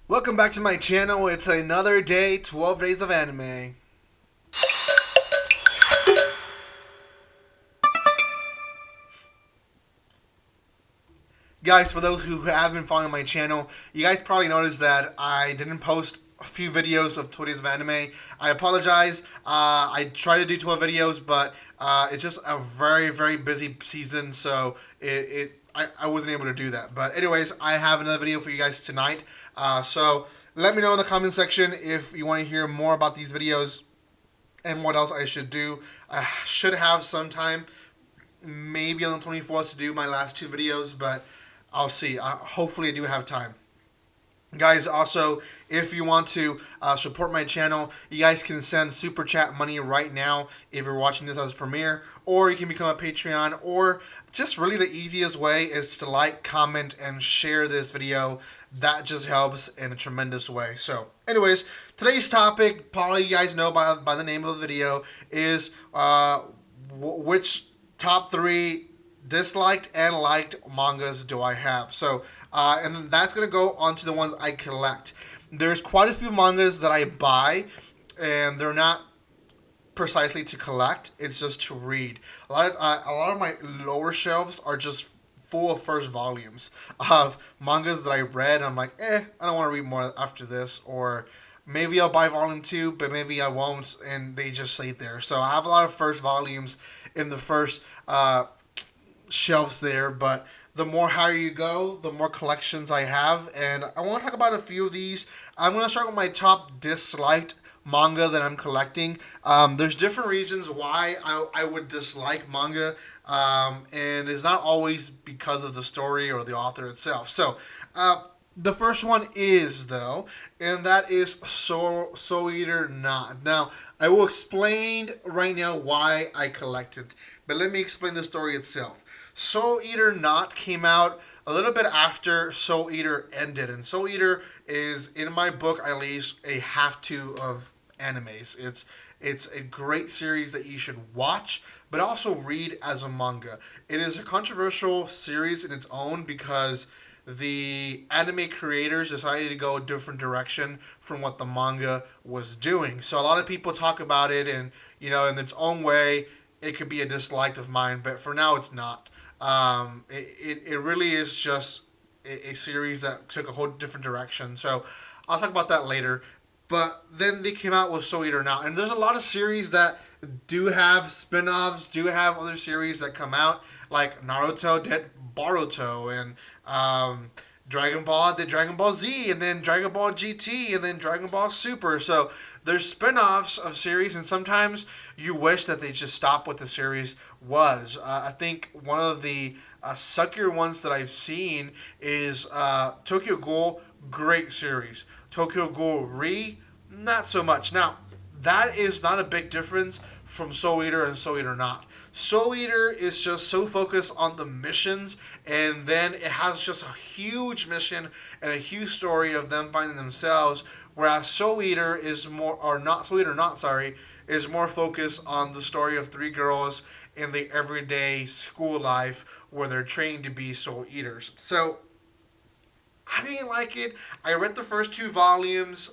Welcome back to my channel. It's another day, 12 days of anime. Guys, for those who have been following my channel, you guys probably noticed that I didn't post a few videos of 12 days of anime. I apologize. I try to do 12 videos, but it's just a very busy season, so I wasn't able to do that. But anyways, I have another video for you guys tonight. So let me know in the comment section if you want to hear more about these videos and what else I should do. I should have some time, maybe on the 24th, to do my last two videos, but I'll see. Hopefully I do have time. Guys, also, if you want to support my channel, you guys can send super chat money right now if you're watching this as a premiere, or you can become a Patreon, or just really the easiest way is to like, comment, and share this video. That just helps in a tremendous way. So, anyways, today's topic, probably you guys know by the name of the video, is which top 3 disliked and liked mangas do I have. So, and that's going to go on to the ones I collect. There's quite a few mangas that I buy, and they're not precisely to collect. It's just to read. A lot of my lower shelves are just full of first volumes of mangas that I read. I'm like, I don't want to read more after this, or maybe I'll buy volume 2, but maybe I won't, and they just stay there. So I have a lot of first volumes in the first shelves there, but the more higher you go, the more collections I have, and I want to talk about a few of these. I'm going to start with my top disliked manga that I'm collecting. There's different reasons why I would dislike manga, and it's not always because of the story or the author itself. So, the first one is, though, and that is Soul Eater Not. Now, I will explain right now why I collect it, but let me explain the story itself. Soul Eater Not came out a little bit after Soul Eater ended, and Soul Eater is, in my book at least, a have-to of animes. It's a great series that you should watch, but also read as a manga. It is a controversial series in its own because the anime creators decided to go a different direction from what the manga was doing. So a lot of people talk about it, and in its own way, it could be a dislike of mine, but for now, it's not. It really is just a series that took a whole different direction. So I'll talk about that later. But then they came out with Soul Eater Now. And there's a lot of series that do have spin-offs, do have other series that come out, like Naruto did Boruto, and Dragon Ball did Dragon Ball Z, and then Dragon Ball GT, and then Dragon Ball Super. So there's spin-offs of series, and sometimes you wish that they just stop what the series was. I think one of the suckier ones that I've seen is Tokyo Ghoul. Great series. Tokyo Ghoul not so much. Now, that is not a big difference from Soul Eater and Soul Eater Not. Soul Eater is just so focused on the missions, and then it has just a huge mission and a huge story of them finding themselves, whereas Soul Eater is more, or not Soul Eater Not, sorry, is more focused on the story of 3 girls in their everyday school life where they're trained to be Soul Eaters. So, I didn't like it. I read the first 3 volumes,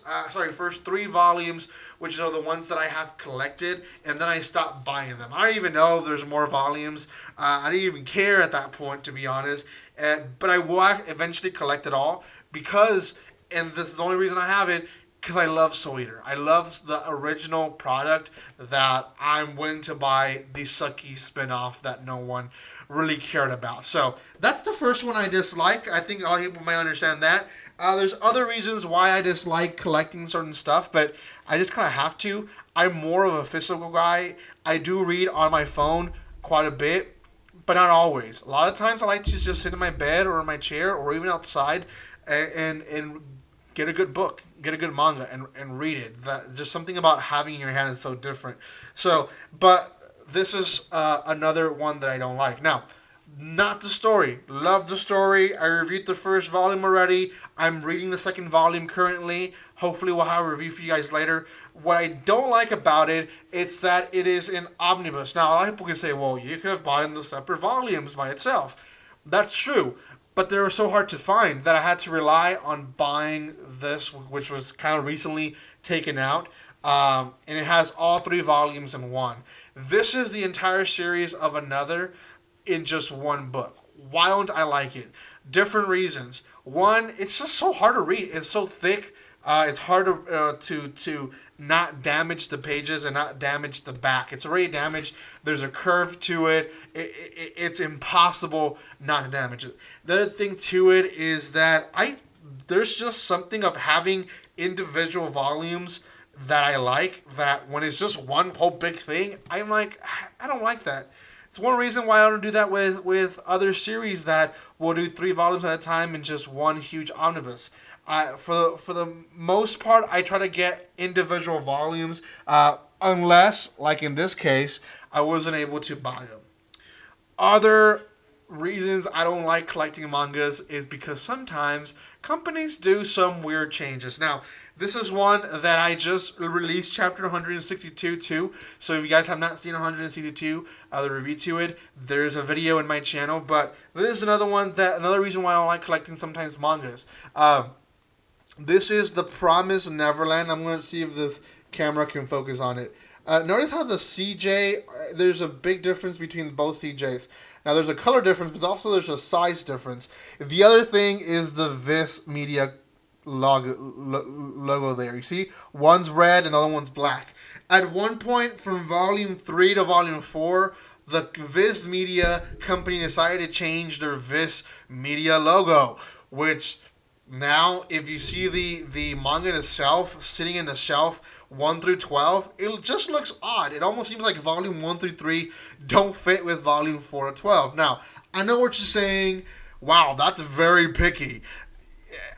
which are the ones that I have collected, and then I stopped buying them. I don't even know if there's more volumes. I didn't even care at that point, to be honest. But I will eventually collect it all because, and this is the only reason I have it, because I love Soul Eater. I love the original product that I'm willing to buy the sucky spin-off that no one really cared about. So that's the first one I dislike. I think a lot of people may understand that. There's other reasons why I dislike collecting certain stuff, but I just kind of have to. I'm more of a physical guy. I do read on my phone quite a bit, but not always. A lot of times I like to just sit in my bed or in my chair or even outside and get a good book, get a good manga, and read it. There's something about having in your hand that's so different. So, but this is another one that I don't like. Now, not the story. Love the story. I reviewed the first volume already. I'm reading the second volume currently. Hopefully we'll have a review for you guys later. What I don't like about it, it's that it is an omnibus. Now, a lot of people can say, well, you could have bought in the separate volumes by itself. That's true. but they were so hard to find that I had to rely on buying this, which was kind of recently taken out. And it has all 3 volumes in one. This is the entire series of Another in just one book. Why don't I like it? Different reasons. One, it's just so hard to read. It's so thick. It's hard to not damage the pages and not damage the back. It's already damaged. There's a curve to it. It's impossible not to damage it. The other thing to it is that there's just something of having individual volumes that I like, that when it's just one whole big thing, I'm like, I don't like that. It's one reason why I don't do that with other series that will do 3 volumes at a time in just one huge omnibus. For the most part, I try to get individual volumes, unless, like in this case, I wasn't able to buy them. Other reasons I don't like collecting mangas is because sometimes companies do some weird changes. Now, this is one that I just released chapter 162 to, so if you guys have not seen 162, the review to it, there's a video in my channel, but this is another reason why I don't like collecting sometimes mangas. This is The Promised Neverland. I'm going to see if this camera can focus on it. Notice how the CJ, there's a big difference between both CJs. Now, there's a color difference, but also there's a size difference. The other thing is the Viz Media logo there. You see? One's red and the other one's black. At one point, from Volume 3 to Volume 4, the Viz Media company decided to change their Viz Media logo, which... Now, if you see the manga itself sitting in the shelf 1 through 12, it just looks odd. It almost seems like volume 1 through 3 don't fit with volume 4 to 12. Now, I know what you're saying. Wow, that's very picky.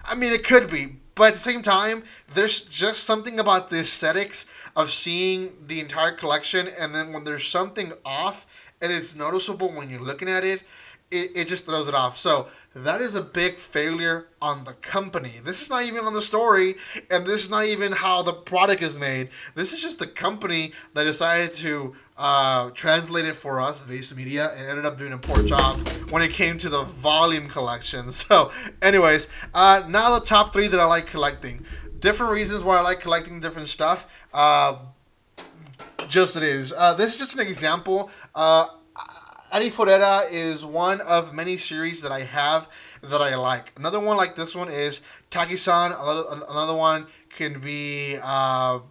I mean, it could be. But at the same time, there's just something about the aesthetics of seeing the entire collection, and then when there's something off and it's noticeable when you're looking at it, it just throws it off. So that is a big failure on the company. This is not even on the story, and this is not even how the product is made. This is just the company that decided to translate it for us, Viz Media, and ended up doing a poor job when it came to the volume collection. So anyways, now the top 3 that I like collecting. Different reasons why I like collecting different stuff. Just it is. This is just an example. Arifureta is one of many series that I have that I like. Another one like this one is Taki-san. Another one can be the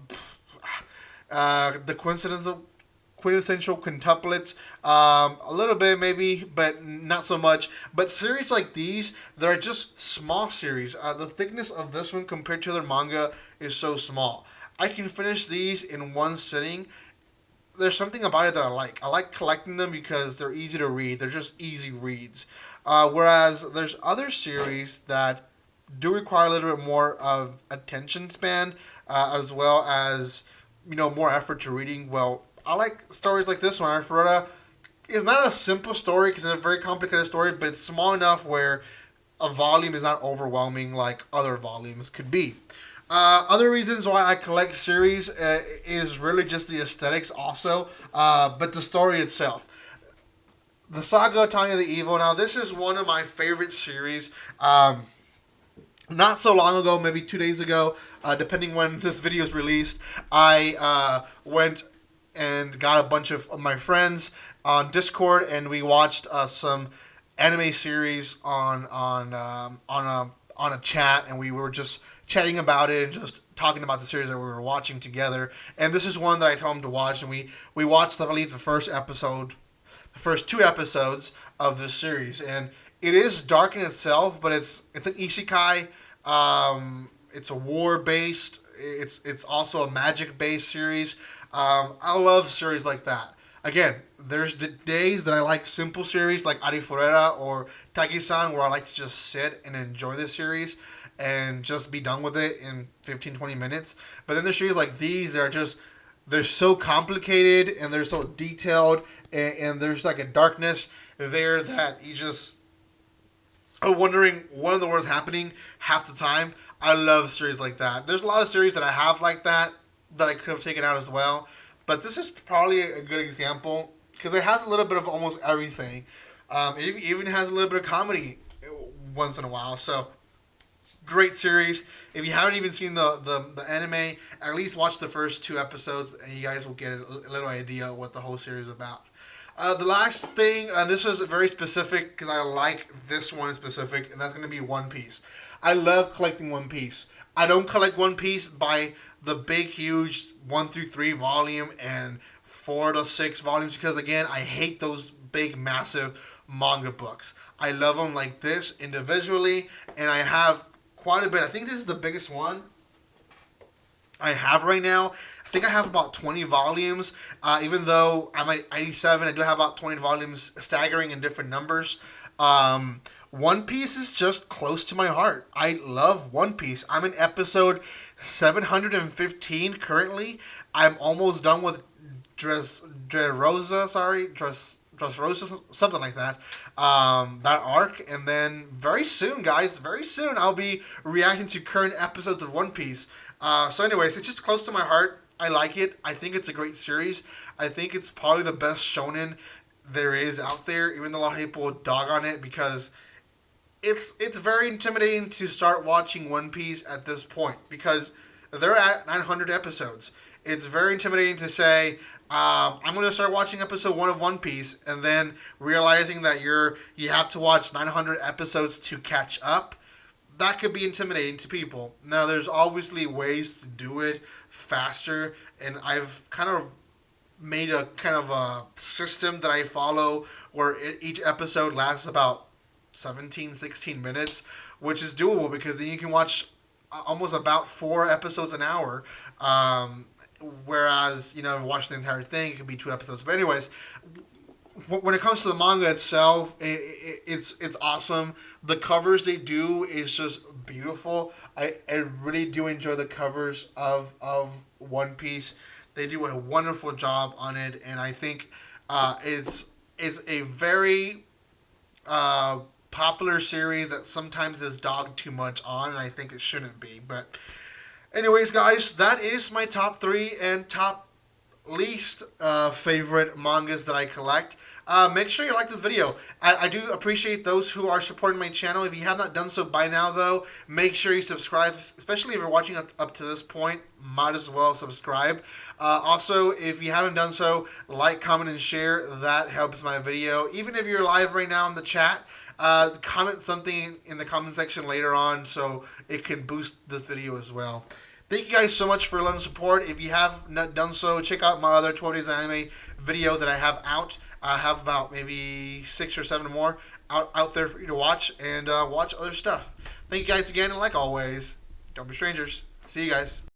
quintessential quintuplets. A little bit maybe, but not so much. But series like these, they're just small series. The thickness of this one compared to their manga is so small. I can finish these in one sitting. There's something about it that I like. I like collecting them because they're easy to read. They're just easy reads. Whereas there's other series that do require a little bit more of attention span, as well as, more effort to reading. Well, I like stories like this one. Arifureta is not a simple story because it's a very complicated story, but it's small enough where a volume is not overwhelming like other volumes could be. Other reasons why I collect series is really just the aesthetics also, but the story itself. The Saga of Tanya the Evil. Now, this is one of my favorite series. Not so long ago, maybe 2 days ago, depending when this video is released, I went and got a bunch of my friends on Discord, and we watched some anime series on a chat, and we were just chatting about it and just talking about the series that we were watching together. And this is one that I told him to watch, and we watched, I believe, the first 2 episodes of this series. And it is dark in itself, but it's an isekai. It's a war-based. It's also a magic-based series. I love series like that. Again, there's the days that I like simple series like Arifureta or Taki-san, where I like to just sit and enjoy the series and just be done with it in 15-20 minutes. But then there's series like these that are they're so complicated and they're so detailed, and there's like a darkness there that you just are wondering what in the world's happening half the time. I love series like that. There's a lot of series that I have like that I could have taken out as well. But this is probably a good example because it has a little bit of almost everything. It even has a little bit of comedy once in a while. So great series. If you haven't even seen the anime, at least watch the first 2 episodes, and you guys will get a little idea of what the whole series is about. The last thing, this was very specific because I like this one specific, and that's going to be One Piece. I love collecting One Piece. I don't collect One Piece by the big, huge 1 through 3 volume and 4 to 6 volumes because, again, I hate those big, massive manga books. I love them like this individually, and I have quite a bit. I think this is the biggest one I have right now. I think I have about 20 volumes. Even though I'm at 87, I do have about 20 volumes, staggering in different numbers. One Piece is just close to my heart. I love One Piece. I'm in episode 715 currently. I'm almost done with Dressrosa, something like that. That arc, and then very soon, guys, very soon, I'll be reacting to current episodes of One Piece. So anyways, it's just close to my heart. I like it. I think it's a great series. I think it's probably the best shonen there is out there, even though a lot of people dog on it because it's very intimidating to start watching One Piece at this point because they're at 900 episodes. It's very intimidating to say, I'm going to start watching episode 1 of One Piece, and then realizing that you have to watch 900 episodes to catch up. That could be intimidating to people. Now, there's obviously ways to do it faster, and I've kind of made a kind of a system that I follow where each episode lasts about 17, 16 minutes, which is doable because then you can watch almost about 4 episodes an hour. Whereas, watching the entire thing, it could be 2 episodes. But anyways, when it comes to the manga itself, it's awesome. The covers they do is just beautiful. I really do enjoy the covers of One Piece. They do a wonderful job on it, and I think it's a very popular series that sometimes is dogged too much on, and I think it shouldn't be. But anyways, guys, that is my top 3 and top least favorite mangas that I collect. Make sure you like this video. I do appreciate those who are supporting my channel. If you have not done so by now, though, make sure you subscribe, especially if you're watching up to this point. Might as well subscribe. Also, if you haven't done so, like, comment, and share. That helps my video. Even if you're live right now in the chat, comment something in the comment section later on so it can boost this video as well. Thank you guys so much for lending support. If you have not done so, check out my other 12 Days Anime video that I have out. I have about maybe 6 or 7 more out there for you to watch and watch other stuff. Thank you guys again, and like always, don't be strangers. See you guys.